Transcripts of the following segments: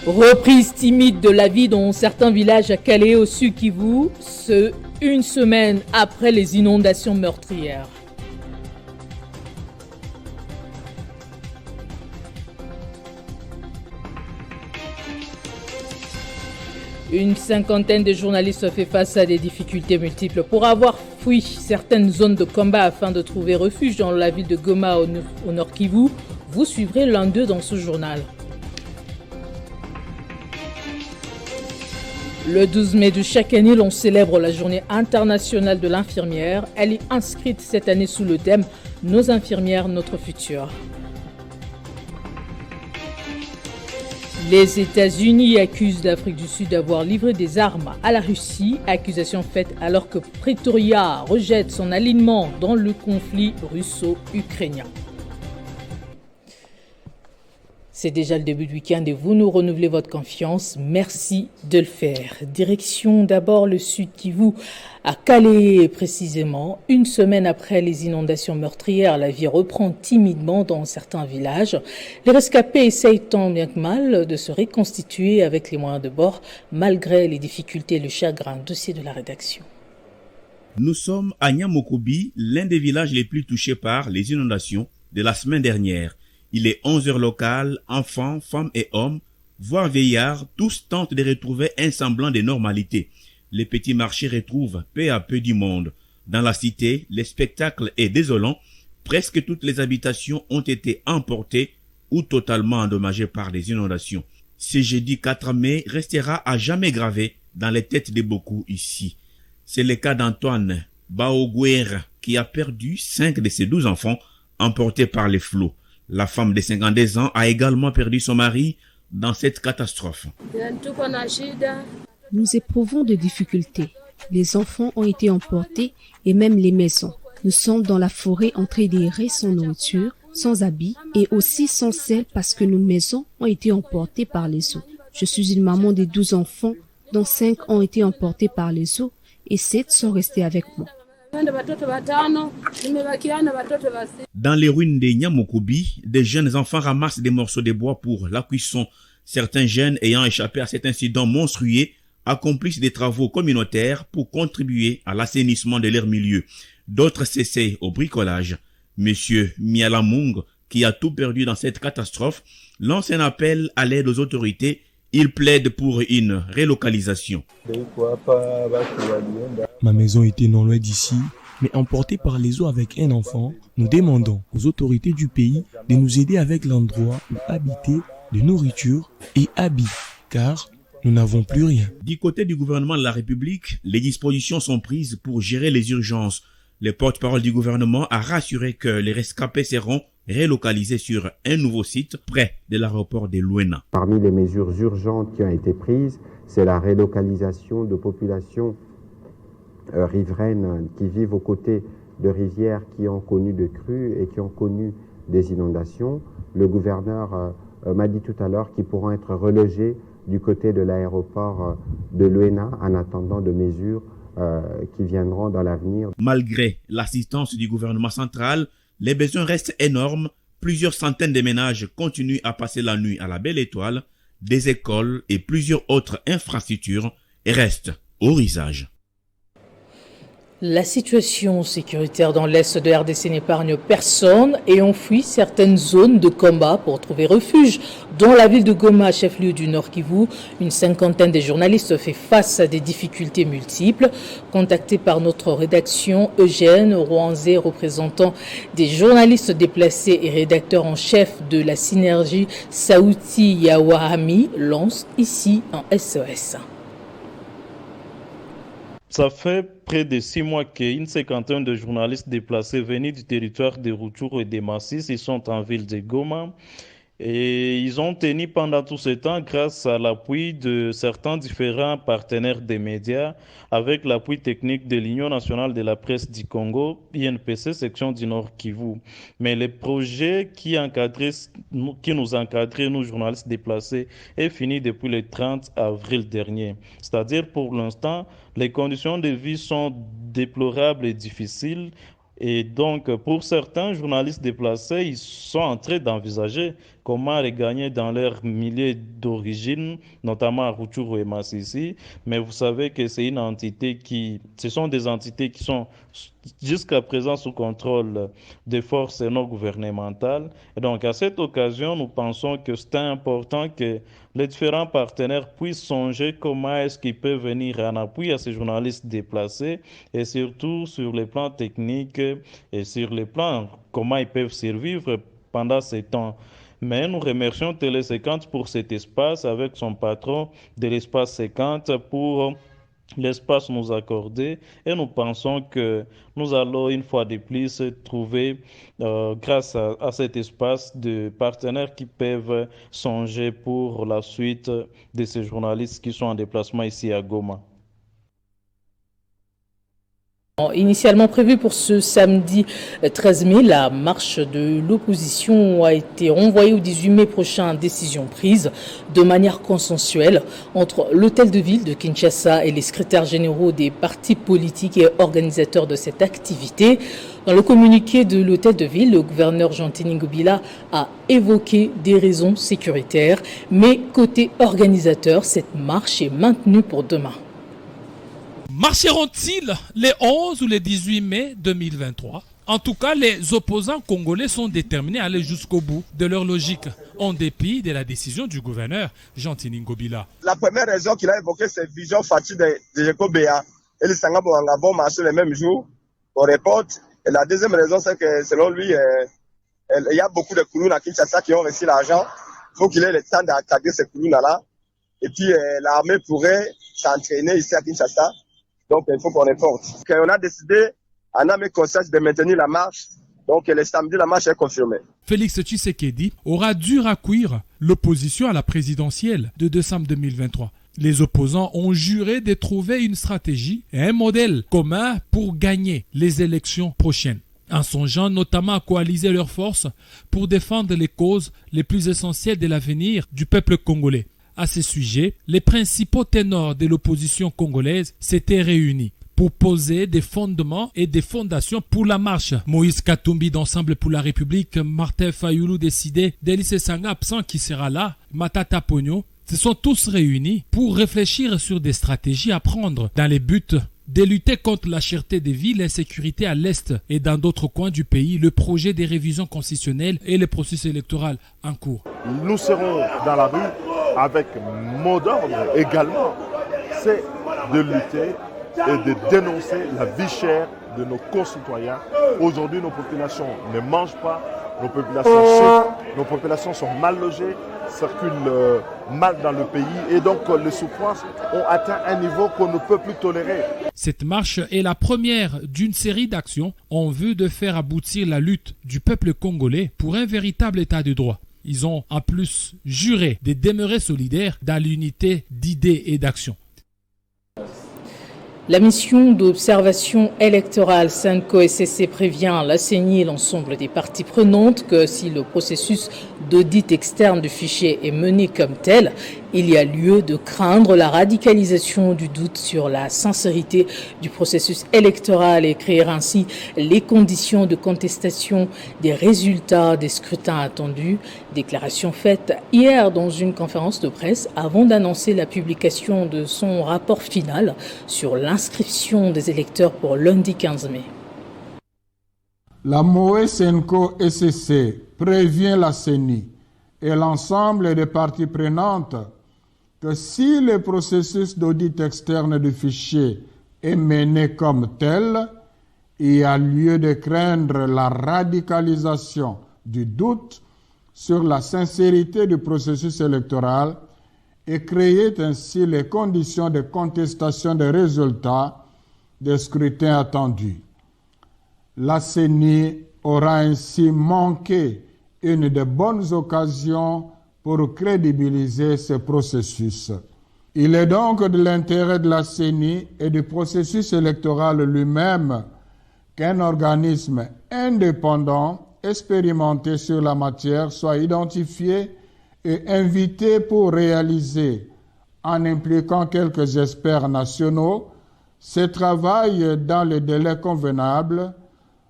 Reprise timide de la vie dans certains villages à Calais au Sud Kivu, une semaine après les inondations meurtrières. Une cinquantaine de journalistes fait face à des difficultés multiples pour avoir fui certaines zones de combat afin de trouver refuge dans la ville de Goma au Nord Kivu. Vous suivrez l'un d'eux dans ce journal. Le 12 mai de chaque année, on célèbre la journée internationale de l'infirmière. Elle est inscrite cette année sous le thème « Nos infirmières, notre futur ». Les États-Unis accusent l'Afrique du Sud d'avoir livré des armes à la Russie, accusation faite alors que Pretoria rejette son alignement dans le conflit russo-ukrainien. C'est déjà le début du week-end et vous nous renouvelez votre confiance. Merci de le faire. Direction d'abord le Sud Kivu, à Calais précisément. Une semaine après les inondations meurtrières, la vie reprend timidement dans certains villages. Les rescapés essayent tant bien que mal de se reconstituer avec les moyens de bord, malgré les difficultés et le chagrin. Dossier de la rédaction. Nous sommes à Nyamokobi, l'un des villages les plus touchés par les inondations de la semaine dernière. Il est 11h locales, enfants, femmes et hommes, voire vieillards, tous tentent de retrouver un semblant de normalité. Les petits marchés retrouvent peu à peu du monde. Dans la cité, le spectacle est désolant. Presque toutes les habitations ont été emportées ou totalement endommagées par les inondations. Ce jeudi 4 mai restera à jamais gravé dans les têtes de beaucoup ici. C'est le cas d'Antoine Baoguera qui a perdu 5 de ses 12 enfants emportés par les flots. La femme de 52 ans a également perdu son mari dans cette catastrophe. Nous éprouvons des difficultés. Les enfants ont été emportés et même les maisons. Nous sommes dans la forêt en train d'errer sans nourriture, sans habits et aussi sans sel parce que nos maisons ont été emportées par les eaux. Je suis une maman de 12 enfants dont 5 ont été emportés par les eaux et 7 sont restés avec moi. Dans les ruines de Nyamokobi, des jeunes enfants ramassent des morceaux de bois pour la cuisson. Certains jeunes ayant échappé à cet incident monstrueux accomplissent des travaux communautaires pour contribuer à l'assainissement de leur milieu. D'autres s'essayent au bricolage. Monsieur Mialamung, qui a tout perdu dans cette catastrophe, lance un appel à l'aide aux autorités. Il plaide pour une relocalisation. Ma maison était non loin d'ici, mais emportée par les eaux avec un enfant. Nous demandons aux autorités du pays de nous aider avec l'endroit où habiter, de nourriture et habits, car nous n'avons plus rien. Du côté du gouvernement de la République, les dispositions sont prises pour gérer les urgences. Le porte-parole du gouvernement a rassuré que les rescapés seront relocalisés sur un nouveau site près de l'aéroport de Luena. Parmi les mesures urgentes qui ont été prises, c'est la relocalisation de populations riveraines qui vivent aux côtés de rivières qui ont connu de crues et qui ont connu des inondations. Le gouverneur m'a dit tout à l'heure qu'ils pourront être relogés du côté de l'aéroport de Luena en attendant de mesures qui viendront dans l'avenir. Malgré l'assistance du gouvernement central, les besoins restent énormes. Plusieurs centaines de ménages continuent à passer la nuit à la Belle Étoile. Des écoles et plusieurs autres infrastructures restent au risage. La situation sécuritaire dans l'est de RDC n'épargne personne et on fuit certaines zones de combat pour trouver refuge. Dans la ville de Goma, chef-lieu du Nord Kivu, une cinquantaine de journalistes fait face à des difficultés multiples. Contacté par notre rédaction, Eugène Rwanzé, représentant des journalistes déplacés et rédacteur en chef de la synergie Saouti Yawahami, lance ici un SOS. Ça fait près de 6 mois qu'une cinquantaine de journalistes déplacés venus du territoire de Rutshuru et de Masisi, ils sont en ville de Goma. Et ils ont tenu pendant tout ce temps grâce à l'appui de certains différents partenaires des médias, avec l'appui technique de l'Union nationale de la presse du Congo, INPC, section du Nord Kivu. Mais le projet qui nous encadrait, nous journalistes déplacés, est fini depuis le 30 avril dernier. C'est-à-dire pour l'instant, les conditions de vie sont déplorables et difficiles. Et donc, pour certains journalistes déplacés, ils sont en train d'envisager comment regagner dans leur milieu d'origine, notamment à Rutshuru et Masisi. Mais vous savez que ce sont des entités qui sont jusqu'à présent sous contrôle des forces non gouvernementales. Et donc, à cette occasion, nous pensons que c'est important que les différents partenaires puissent songer comment est-ce qu'ils peuvent venir en appui à ces journalistes déplacés et surtout sur les plans techniques et sur les plans comment ils peuvent survivre pendant ces temps. Mais nous remercions Télé 50 pour cet espace avec son patron de l'espace 50 pour l'espace nous accordé et nous pensons que nous allons une fois de plus trouver grâce à cet espace de partenaires qui peuvent songer pour la suite de ces journalistes qui sont en déplacement ici à Goma. Initialement prévue pour ce samedi 13 mai, la marche de l'opposition a été renvoyée au 18 mai prochain, décision prise de manière consensuelle entre l'hôtel de ville de Kinshasa et les secrétaires généraux des partis politiques et organisateurs de cette activité. Dans le communiqué de l'hôtel de ville, le gouverneur Jean-Tini Ngobila a évoqué des raisons sécuritaires, mais côté organisateur, cette marche est maintenue pour demain. Marcheront-ils les 11 ou les 18 mai 2023 ? En tout cas, les opposants congolais sont déterminés à aller jusqu'au bout de leur logique, en dépit de la décision du gouverneur Jean-Tini Ngobila. La première raison qu'il a évoquée, c'est vision facile de Jekobea. Et le Sangabo vont marcher le même jour, on reporte. Et la deuxième raison, c'est que selon lui, il y a beaucoup de Koulouna à Kinshasa qui ont reçu l'argent. Il faut qu'il ait le temps d'attaquer ces Koulouna-là. Et puis l'armée pourrait s'entraîner ici à Kinshasa. Donc, il faut qu'on reporte. On a décidé, en âme et conscience, de maintenir la marche. Donc, le samedi, la marche est confirmée. Félix Tshisekedi aura dû raccourcir l'opposition à la présidentielle de décembre 2023. Les opposants ont juré de trouver une stratégie et un modèle commun pour gagner les élections prochaines, en songeant notamment à coaliser leurs forces pour défendre les causes les plus essentielles de l'avenir du peuple congolais. À ce sujet, les principaux ténors de l'opposition congolaise s'étaient réunis pour poser des fondements et des fondations pour la marche. Moïse Katumbi d'Ensemble pour la République, Martin Fayoulou décidé, Delis Sanga absent qui sera là, Matata Pogno, se sont tous réunis pour réfléchir sur des stratégies à prendre dans les buts de lutter contre la cherté des villes, l'insécurité à l'Est et dans d'autres coins du pays, le projet des révisions constitutionnelles et le processus électoral en cours. Nous serons dans la rue avec mot d'ordre également, c'est de lutter et de dénoncer la vie chère de nos concitoyens. Aujourd'hui, nos populations ne mangent pas, nos populations souffrent, nos populations sont mal logées, circulent mal dans le pays et donc les souffrances ont atteint un niveau qu'on ne peut plus tolérer. Cette marche est la première d'une série d'actions en vue de faire aboutir la lutte du peuple congolais pour un véritable état de droit. Ils ont en plus juré de demeurer solidaires dans l'unité d'idées et d'actions. La mission d'observation électorale SENCO-SSC prévient la CENI et l'ensemble des parties prenantes que si le processus d'audit externe du fichier est mené comme tel, il y a lieu de craindre la radicalisation du doute sur la sincérité du processus électoral et créer ainsi les conditions de contestation des résultats des scrutins attendus. Déclaration faite hier dans une conférence de presse avant d'annoncer la publication de son rapport final sur l'inscription des électeurs pour lundi 15 mai. La MOE SENCO-SSC prévient la CENI et l'ensemble des parties prenantes que si le processus d'audit externe du fichier est mené comme tel, il y a lieu de craindre la radicalisation du doute sur la sincérité du processus électoral et créer ainsi les conditions de contestation des résultats des scrutins attendus. La CENI aura ainsi manqué une des bonnes occasions pour crédibiliser ce processus. Il est donc de l'intérêt de la CENI et du processus électoral lui-même qu'un organisme indépendant, expérimenté sur la matière, soit identifié et invité pour réaliser, en impliquant quelques experts nationaux, ce travail dans les délais convenables,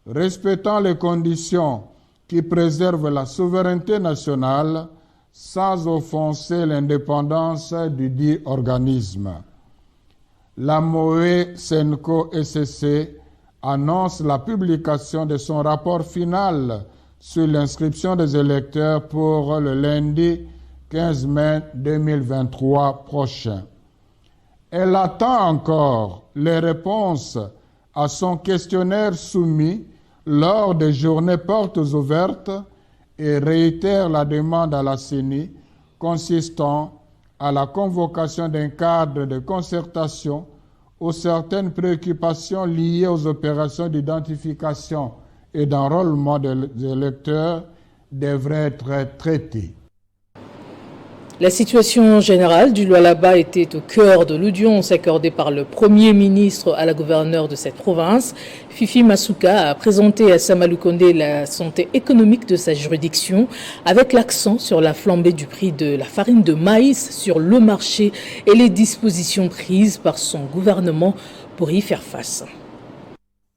respectant les conditions qui préserve la souveraineté nationale sans offenser l'indépendance du dit organisme. La MOE Senko SCC annonce la publication de son rapport final sur l'inscription des électeurs pour le lundi 15 mai 2023 prochain. Elle attend encore les réponses à son questionnaire soumis lors des journées portes ouvertes et réitère la demande à la CENI consistant à la convocation d'un cadre de concertation où certaines préoccupations liées aux opérations d'identification et d'enrôlement des électeurs devraient être traitées. La situation générale du Lualaba était au cœur de l'audience accordée par le Premier ministre à la gouverneure de cette province. Fifi Masuka a présenté à Sama Lukonde la santé économique de sa juridiction avec l'accent sur la flambée du prix de la farine de maïs sur le marché et les dispositions prises par son gouvernement pour y faire face.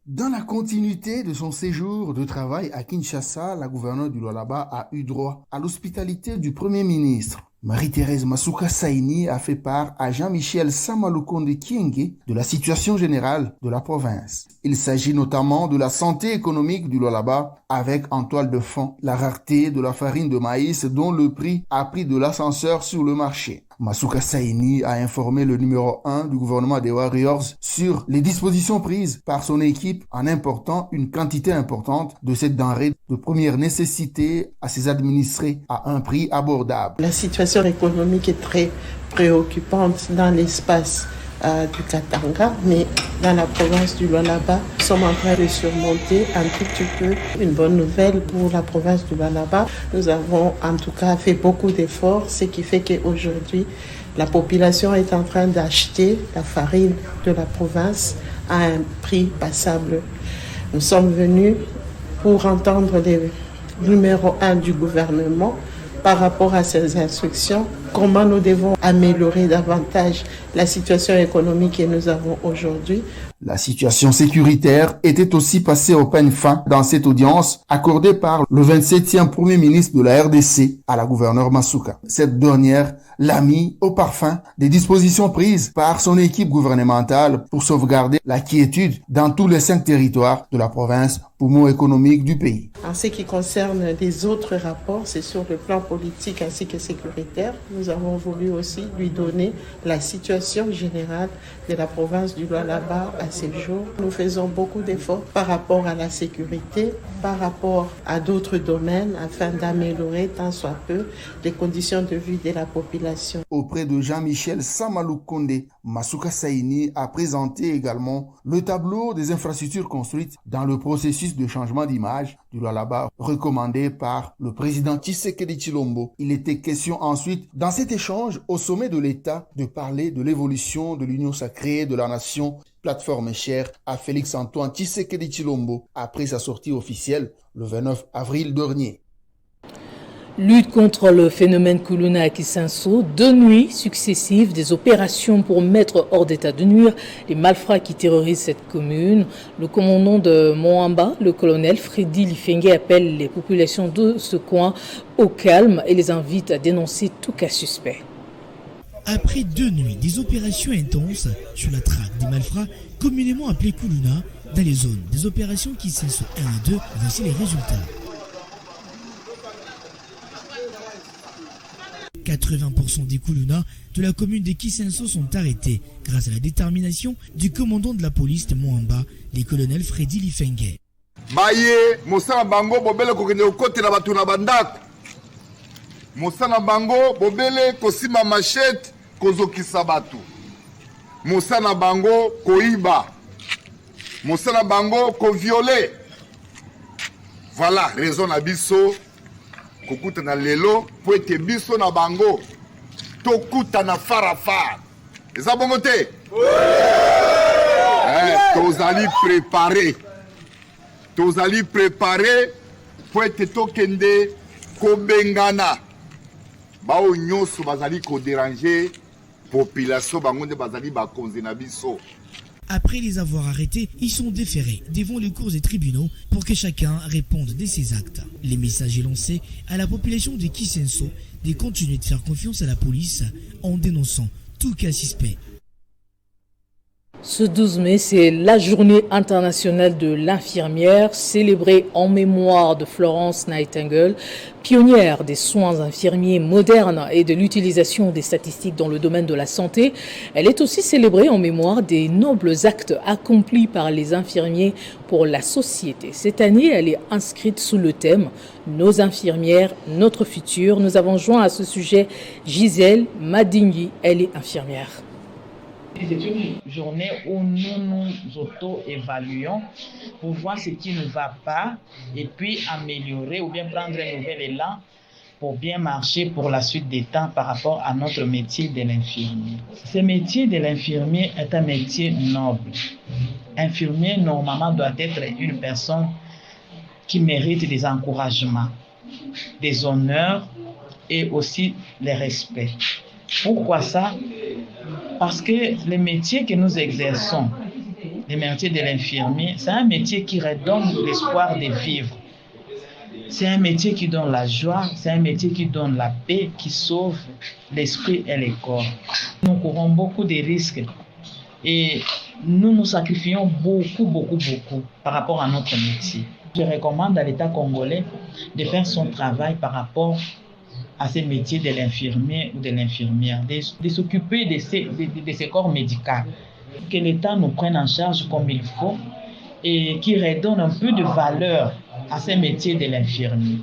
Dans la continuité de son séjour de travail à Kinshasa, la gouverneure du Lualaba a eu droit à l'hospitalité du Premier ministre. Marie-Thérèse Masuka Saini a fait part à Jean-Michel Sama Lukonde Kyenge de la situation générale de la province. Il s'agit notamment de la santé économique du Lualaba avec en toile de fond la rareté de la farine de maïs dont le prix a pris de l'ascenseur sur le marché. Masuka Saini a informé le numéro 1 du gouvernement des Warriors sur les dispositions prises par son équipe en important une quantité importante de cette denrée de première nécessité à ses administrés à un prix abordable. La situation économique est très préoccupante dans l'espace du Katanga, mais dans la province du Lualaba, nous sommes en train de surmonter un tout petit peu. Une bonne nouvelle pour la province du Lualaba. Nous avons en tout cas fait beaucoup d'efforts, ce qui fait qu'aujourd'hui, la population est en train d'acheter la farine de la province à un prix passable. Nous sommes venus pour entendre les numéros 1 du gouvernement par rapport à ces instructions, comment nous devons améliorer davantage la situation économique que nous avons aujourd'hui. La situation sécuritaire était aussi passée au peigne fin dans cette audience accordée par le 27e Premier ministre de la RDC à la gouverneure Masuka. Cette dernière l'a mis au parfum des dispositions prises par son équipe gouvernementale pour sauvegarder la quiétude dans tous les 5 territoires de la province, poumon économique du pays. En ce qui concerne les autres rapports, c'est sur le plan politique ainsi que sécuritaire. Nous avons voulu aussi lui donner la situation générale de la province du Lualaba à ces jours. Nous faisons beaucoup d'efforts par rapport à la sécurité, par rapport à d'autres domaines afin d'améliorer tant soit peu les conditions de vie de la population. Auprès de Jean-Michel Sama Lukonde, Masuka Saini a présenté également le tableau des infrastructures construites dans le processus de changement d'image du Lualaba recommandé par le président Tshisekedi Tshilombo. Il était question ensuite, dans cet échange au sommet de l'État, de parler de l'évolution de l'union sacrée de la nation, plateforme chère à Félix-Antoine Tshisekedi Tshilombo après sa sortie officielle le 29 avril dernier. Lutte contre le phénomène Kuluna à Kisanso, 2 nuits successives des opérations pour mettre hors d'état de nuire les malfrats qui terrorisent cette commune. Le commandant de Moamba, le colonel Freddy Lifenge, appelle les populations de ce coin au calme et les invite à dénoncer tout cas suspect. Après 2 nuits des opérations intenses sur la traque des malfrats, communément appelés Kuluna, dans les zones des opérations Kisanso 1 et 2, voici les résultats. 80% des Kuluna de la commune de Kisanso sont arrêtés grâce à la détermination du commandant de la police de Moamba, le colonel Freddy Lifenge. Baye, Mosana Bango, Bobele kokende okote na batu na bandako. Mosana Bango, Bobele kosima machette, kozokisa batu. Mosana Bango, koiba. Mosana Bango, koviole. Voilà, raison na biso. Kokuta na lelo po ete biso na bango tokuta na farafar. Eza bongo te? Tozali préparé po ete tokende kobengana. Bao nyonso bazali ko déranger population bango nde bazali bakonzi na biso. Après les avoir arrêtés, ils sont déférés devant les cours et tribunaux pour que chacun réponde de ses actes. Les messages est lancé à la population de Kisenso de continuer de faire confiance à la police en dénonçant tout cas suspect. Ce 12 mai, c'est la journée internationale de l'infirmière, célébrée en mémoire de Florence Nightingale, pionnière des soins infirmiers modernes et de l'utilisation des statistiques dans le domaine de la santé. Elle est aussi célébrée en mémoire des nobles actes accomplis par les infirmiers pour la société. Cette année, elle est inscrite sous le thème « Nos infirmières, notre futur ». Nous avons joint à ce sujet Gisèle Madingui, elle est infirmière. C'est une journée où nous nous auto-évaluons pour voir ce qui ne va pas et puis améliorer ou bien prendre un nouvel élan pour bien marcher pour la suite des temps par rapport à notre métier de l'infirmier. Ce métier de l'infirmier est un métier noble. Infirmier, normalement, doit être une personne qui mérite des encouragements, des honneurs et aussi les respects. Pourquoi ça? Parce que le métier que nous exerçons, le métier de l'infirmier, c'est un métier qui redonne l'espoir de vivre. C'est un métier qui donne la joie, c'est un métier qui donne la paix, qui sauve l'esprit et le corps. Nous courons beaucoup de risques et nous nous sacrifions beaucoup par rapport à notre métier. Je recommande à l'État congolais de faire son travail par rapport à ces métiers de l'infirmier ou de l'infirmière, de s'occuper de ces corps médicaux, que l'État nous prenne en charge comme il faut et qui redonne un peu de valeur à ces métiers de l'infirmier.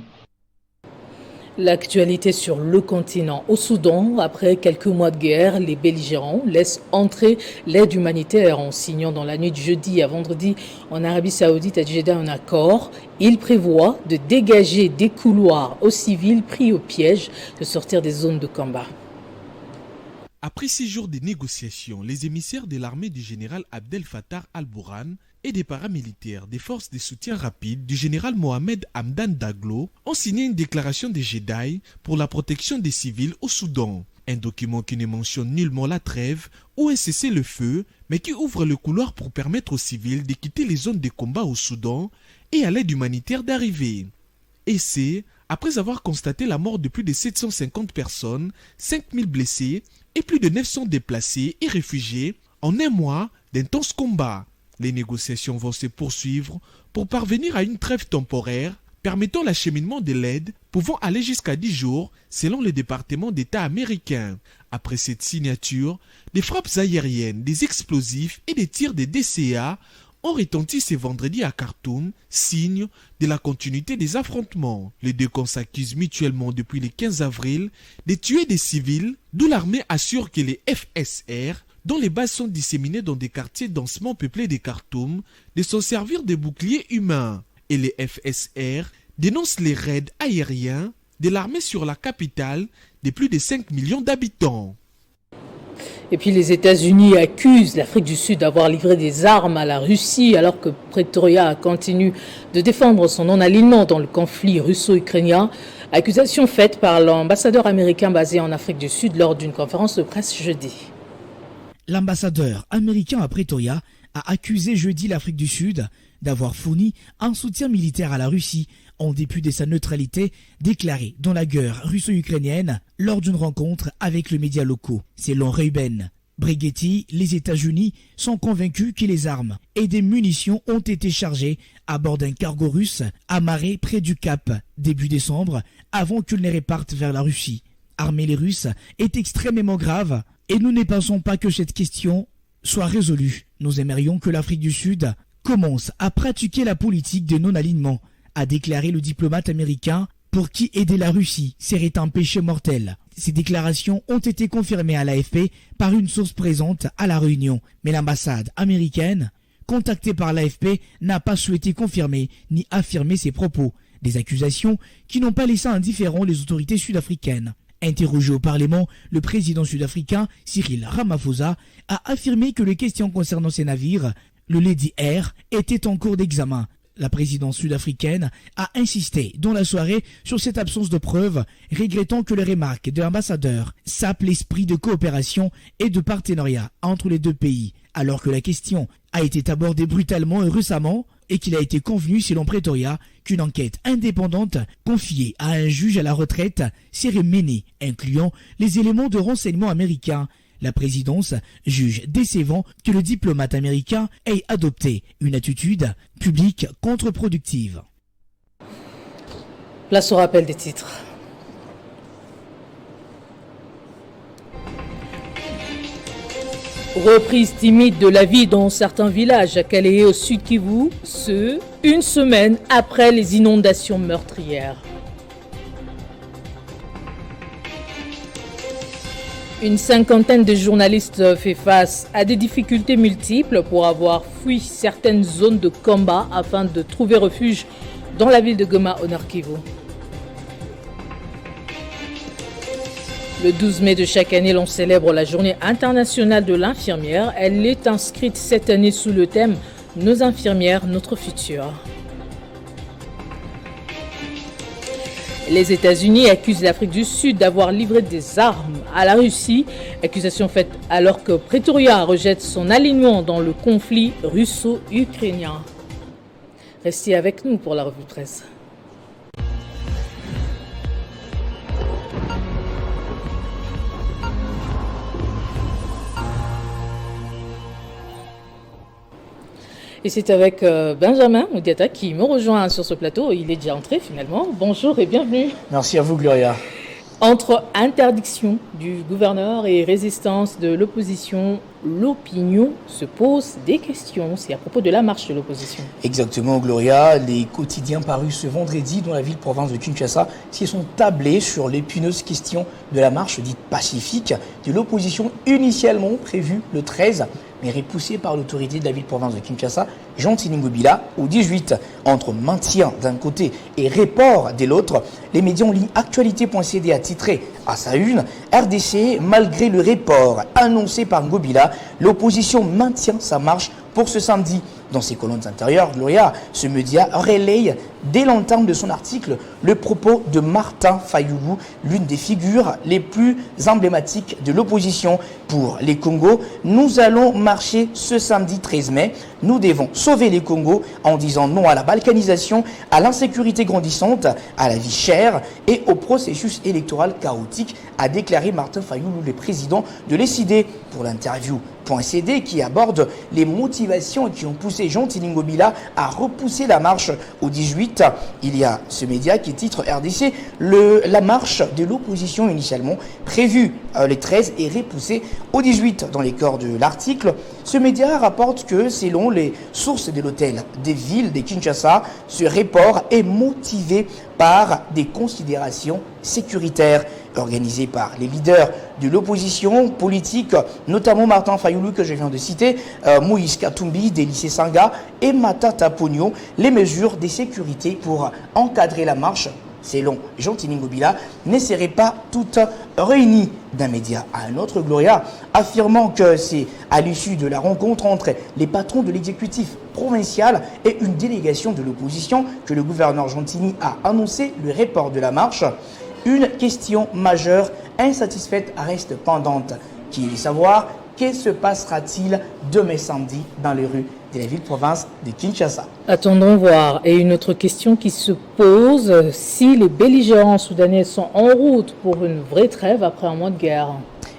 L'actualité sur le continent. Au Soudan, après quelques mois de guerre, les belligérants laissent entrer l'aide humanitaire en signant dans la nuit de jeudi à vendredi en Arabie Saoudite à Jeddah un accord. Il prévoit de dégager des couloirs aux civils pris au piège de sortir des zones de combat. Après 6 jours de négociations, les émissaires de l'armée du général Abdel Fattah al-Burhan et des paramilitaires des forces de soutien rapide du général Mohamed Hamdan Daglo ont signé une déclaration de Jeddah pour la protection des civils au Soudan. Un document qui ne mentionne nullement la trêve ou un cessez-le-feu, mais qui ouvre le couloir pour permettre aux civils de quitter les zones de combat au Soudan et à l'aide humanitaire d'arriver. Et c'est, après avoir constaté la mort de plus de 750 personnes, 5000 blessés et plus de 900 déplacés et réfugiés en un mois d'intenses combats. Les négociations vont se poursuivre pour parvenir à une trêve temporaire permettant l'acheminement de l'aide pouvant aller jusqu'à 10 jours selon le département d'État américain. Après cette signature, des frappes aériennes, des explosifs et des tirs de DCA ont retenti ce vendredi à Khartoum, signe de la continuité des affrontements. Les deux camps s'accusent mutuellement depuis le 15 avril de tuer des civils, d'où l'armée assure que les FSR, dont les bases sont disséminées dans des quartiers densément peuplés de Khartoum, de s'en servir de boucliers humains. Et les FSR dénoncent les raids aériens de l'armée sur la capitale de plus de 5 millions d'habitants. Et puis les États-Unis accusent l'Afrique du Sud d'avoir livré des armes à la Russie alors que Pretoria continue de défendre son non-alignement dans le conflit russo-ukrainien. Accusation faite par l'ambassadeur américain basé en Afrique du Sud lors d'une conférence de presse jeudi. L'ambassadeur américain à Pretoria a accusé jeudi l'Afrique du Sud d'avoir fourni un soutien militaire à la Russie en dépit de sa neutralité déclarée dans la guerre russo-ukrainienne lors d'une rencontre avec les médias locaux. Selon Reuben Bregetti, les États-Unis sont convaincus que les armes et des munitions ont été chargées à bord d'un cargo russe amarré près du Cap début décembre avant qu'ils ne repartent vers la Russie. Armer les Russes est extrêmement grave et nous ne pensons pas que cette question soit résolue. Nous aimerions que l'Afrique du Sud commence à pratiquer la politique de non-alignement, a déclaré le diplomate américain pour qui aider la Russie serait un péché mortel. Ces déclarations ont été confirmées à l'AFP par une source présente à la réunion, mais l'ambassade américaine, contactée par l'AFP, n'a pas souhaité confirmer ni affirmer ces propos, des accusations qui n'ont pas laissé indifférents les autorités sud-africaines. Interrogé au Parlement, le président sud-africain Cyril Ramaphosa a affirmé que les questions concernant ces navires, le Lady Air, étaient en cours d'examen. La présidence sud-africaine a insisté dans la soirée sur cette absence de preuves, regrettant que les remarques de l'ambassadeur sapent l'esprit de coopération et de partenariat entre les deux pays, alors que la question a été abordée brutalement et récemment et qu'il a été convenu selon Pretoria qu'une enquête indépendante confiée à un juge à la retraite serait menée, incluant les éléments de renseignement américains. La présidence juge décevant que le diplomate américain ait adopté une attitude publique contre-productive. Place au rappel des titres. Reprise timide de la vie dans certains villages à Calais et au Sud Kivu, une semaine après les inondations meurtrières. Une cinquantaine de journalistes fait face à des difficultés multiples pour avoir fui certaines zones de combat afin de trouver refuge dans la ville de Goma au Nord Kivu. Le 12 mai de chaque année, l'on célèbre la journée internationale de l'infirmière. Elle est inscrite cette année sous le thème « Nos infirmières, notre futur ». Les États-Unis accusent l'Afrique du Sud d'avoir livré des armes à la Russie. Accusation faite alors que Pretoria rejette son alignement dans le conflit russo-ukrainien. Restez avec nous pour la revue de presse. Et c'est avec Benjamin Moudiata qui me rejoint sur ce plateau. Il est déjà entré finalement. Bonjour et bienvenue. Merci à vous Gloria. Entre interdiction du gouverneur et résistance de l'opposition, l'opinion se pose des questions. C'est à propos de la marche de l'opposition. Exactement Gloria. Les quotidiens parus ce vendredi dans la ville-province de Kinshasa s'y sont tablés sur l'épineuse question de la marche dite pacifique de l'opposition initialement prévue le 13 mais repoussée par l'autorité de la ville-province de Kinshasa, Jean Tiningobila, au 18. Entre maintien d'un côté et report de l'autre, les médias en ligne Actualité.cd a titré à sa une « RDC, malgré le report annoncé par Ngobila, l'opposition maintient sa marche pour ce samedi ». Dans ses colonnes intérieures, Gloria, ce média relaye dès l'entame de son article le propos de Martin Fayulu, l'une des figures les plus emblématiques de l'opposition. Pour les Congos, nous allons marcher ce samedi 13 mai. Nous devons sauver les Congos en disant non à la balkanisation, à l'insécurité grandissante, à la vie chère et au processus électoral chaotique, a déclaré Martin Fayulu, le président de l'ECD. Pour l'interview .cd qui aborde les motivations qui ont poussé Jean Tiningobila à repousser la marche au 18. Il y a ce média qui titre RDC, la marche de l'opposition initialement prévue le 13 et repoussée au 18. Dans les corps de l'article, ce média rapporte que selon les sources de l'hôtel des villes de Kinshasa, ce report est motivé par des considérations sécuritaires. Organisé par les leaders de l'opposition politique, notamment Martin Fayulu que je viens de citer, Moïse Katumbi, Délicé Sanga et Matata Pogno, les mesures de sécurité pour encadrer la marche, selon Jean Tiningobila, ne seraient pas toutes réunies. D'un média à un autre, Gloria, affirmant que c'est à l'issue de la rencontre entre les patrons de l'exécutif provincial et une délégation de l'opposition que le gouverneur Jean Tini a annoncé le report de la marche. Une question majeure insatisfaite reste pendante, qui est de savoir que se passera-t-il demain samedi dans les rues de la ville-province de Kinshasa. Attendons voir. Et une autre question qui se pose, si les belligérants soudanais sont en route pour une vraie trêve après un mois de guerre.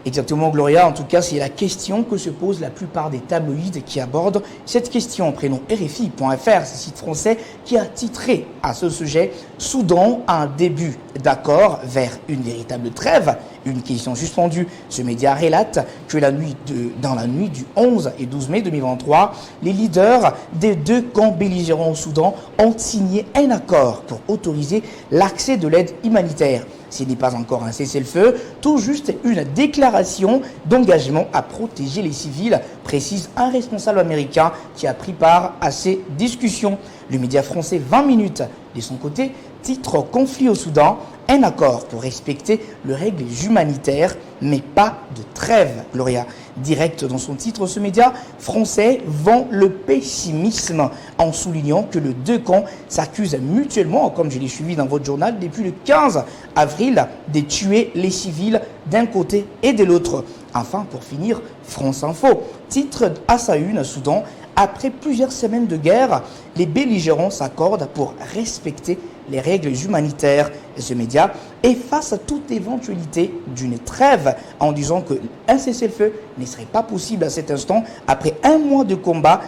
Exactement, Gloria. En tout cas, c'est la question que se posent la plupart des tabloïds qui abordent cette question. Prénom RFI.fr, ce site français qui a titré à ce sujet « Soudan a un début d'accord vers une véritable trêve ». Une question suspendue. Ce média relate que dans la nuit du 11 et 12 mai 2023, les leaders des deux camps belligérants au Soudan ont signé un accord pour autoriser l'accès de l'aide humanitaire. Ce n'est pas encore un cessez-le-feu, tout juste une déclaration d'engagement à protéger les civils, précise un responsable américain qui a pris part à ces discussions. Le média français 20 minutes, de son côté, titre « Conflit au Soudan ». un accord pour respecter les règles humanitaires, mais pas de trêve, Gloria. Direct dans son titre, ce média français vend le pessimisme en soulignant que les deux camps s'accusent mutuellement, comme je l'ai suivi dans votre journal, depuis le 15 avril, de tuer les civils d'un côté et de l'autre. Enfin, pour finir, France Info, titre à sa une, Soudan, après plusieurs semaines de guerre, les belligérants s'accordent pour respecter les règles humanitaires. Et ce média efface toute éventualité d'une trêve en disant qu'un cessez-le-feu ne serait pas possible à cet instant après un mois de combat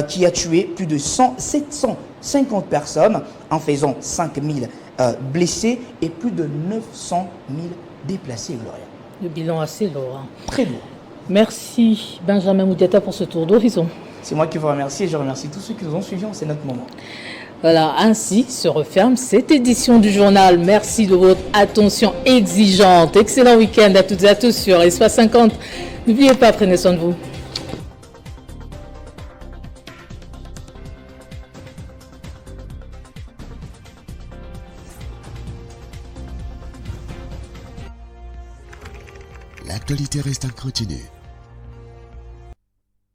qui a tué plus de 750 personnes en faisant 5000 blessés et plus de 900 000 déplacés, Gloria. Le bilan assez lourd. Très lourd. Merci Benjamin Moudiata pour ce tour d'horizon. C'est moi qui vous remercie et je remercie tous ceux qui nous ont suivis en ce notre moment. Voilà, ainsi se referme cette édition du journal. Merci de votre attention exigeante. Excellent week-end à toutes et à tous sur Espace 50. N'oubliez pas, prenez soin de vous. L'actualité reste incontinue.